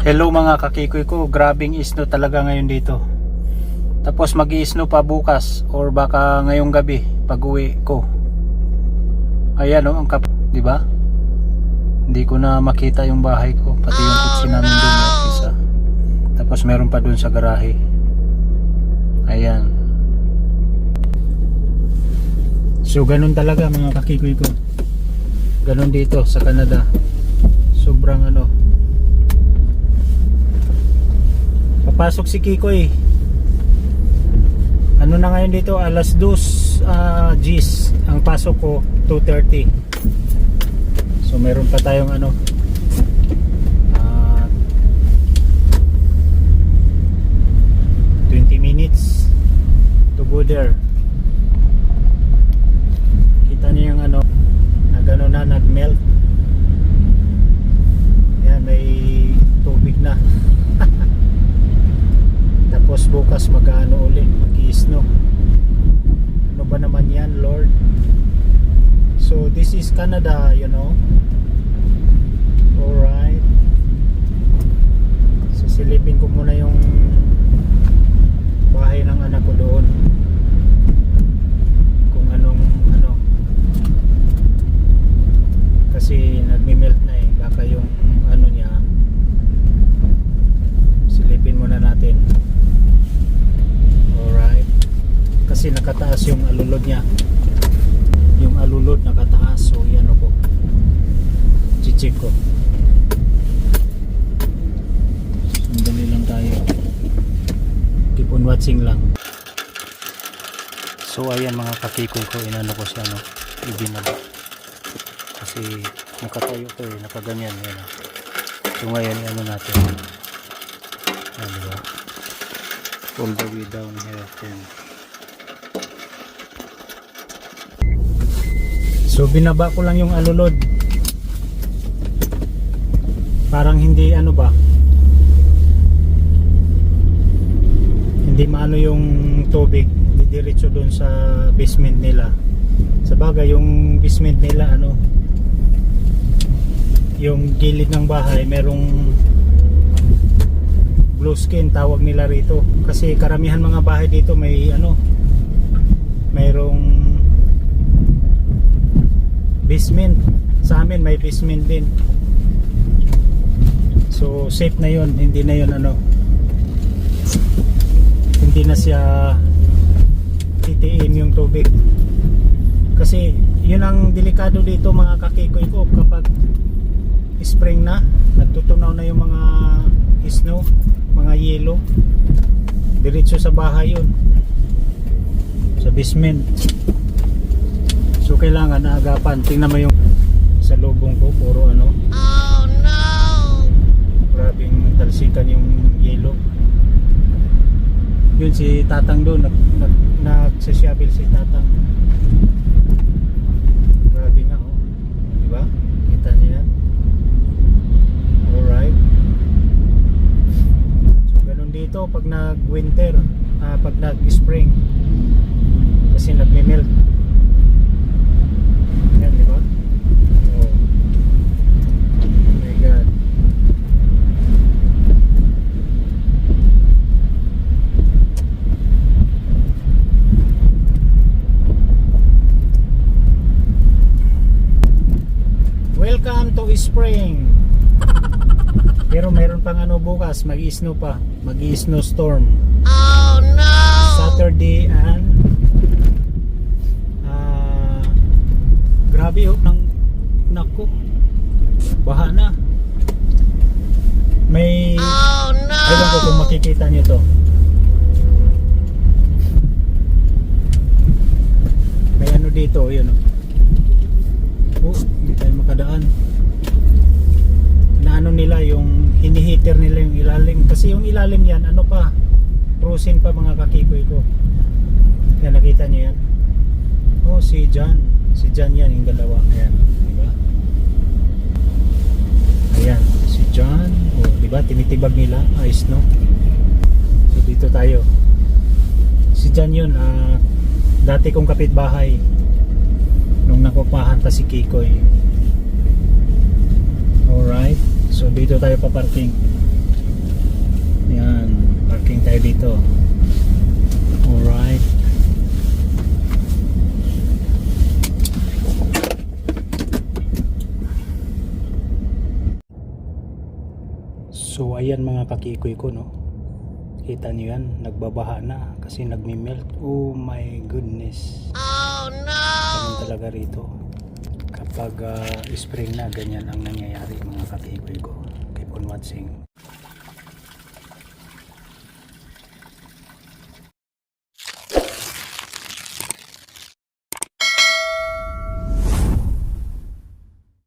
Hello mga kakikoy ko, grabing snow talaga ngayon dito. Tapos mag-i-snow pa bukas or baka ngayong gabi pag uwi ko. Ayan ang di ba? Hindi ko na makita yung bahay ko, pati yung kutsi namin doon isa. Tapos meron pa doon sa garahe. Ayan. So ganun talaga mga kakikoy ko. Ganun dito sa Canada. Sobrang papasok si Kikoy. Ano na ngayon dito, alas 2 Gs. Ang pasok ko 2:30. So meron pa tayong 20 minutes to go there. Kita niyo yung na gano'n na nag-melt. Yan, may tubig na. Tapos bukas mag-ano ulit, mag-i-snow. Ano ba naman yan, Lord? So this is Canada, you know. Alright. Sisilipin ko muna yung bahay ng anak ko doon. Kung kasi nagmi-melt na baka yung niya silipin muna natin. Alright, kasi nakataas yung alulod niya, yung alulod nakataas. So yan ko, chichik ko. Sandali lang tayo, keep on watching lang. So ayan mga kakikoy ko, inano ko siya ibinaba kasi nakatayo ko nakaganyan yan. So ngayon natin diba? All the way down here then. So binaba ko lang yung alulod, parang hindi hindi maano yung tubig didiretso doon sa basement nila. Sa bagay yung basement nila yung gilid ng bahay merong blue skin tawag nila rito, kasi karamihan mga bahay dito may mayroong basement. Sa amin may basement din, so safe na yun, hindi na yun hindi na siya titiim yung tubig. Kasi yun ang delikado dito mga kakikoy ko, kapag spring na, nagtutunaw na yung mga snow, mga yelo, diretso sa bahay yun, sa basement. So kailangan naagapan. Tingnan mo yung sa lubong ko, puro oh no, grabing talsikan yung yelo. Yun si tatang doon, nagsasyabil si tatang. Grabe nga diba? Kita niyo yan. Alright. So ganun dito pag nag-winter, pag nag-spring, kasi nagme-melt yan, diba? Oh my God. Welcome to spring. Pero mayroon pang bukas, mag-i-snow pa, mag-i-snow storm. Oh no! Saturday and grabe naku, baha na. May ewan ko kung makikita nyo to, may dito, yun hindi tayo makadaan. Nila yung hinihiter nila yung ilalim, kasi yung ilalim yan frozen pa mga kakikoy ko. Yan, nakita nyo yan. Si John yan, yung dalawa. Ayan, diba? Ayan, si John. Diba, tinitibag nila ice, no? So dito tayo. Si John yun, dati kong kapitbahay nung nakupahan pa si Kikoy. Alright, so dito tayo paparking. tayo dito. Alright. So ayan mga kakikoy ko, no. Kita nyo yan, nagbabaha na kasi nagme-melt. Oh my goodness. Oh no! Ganun talaga rito. Kapag spring na, ganyan ang nangyayari mga kakikoy ko. Keep on watching.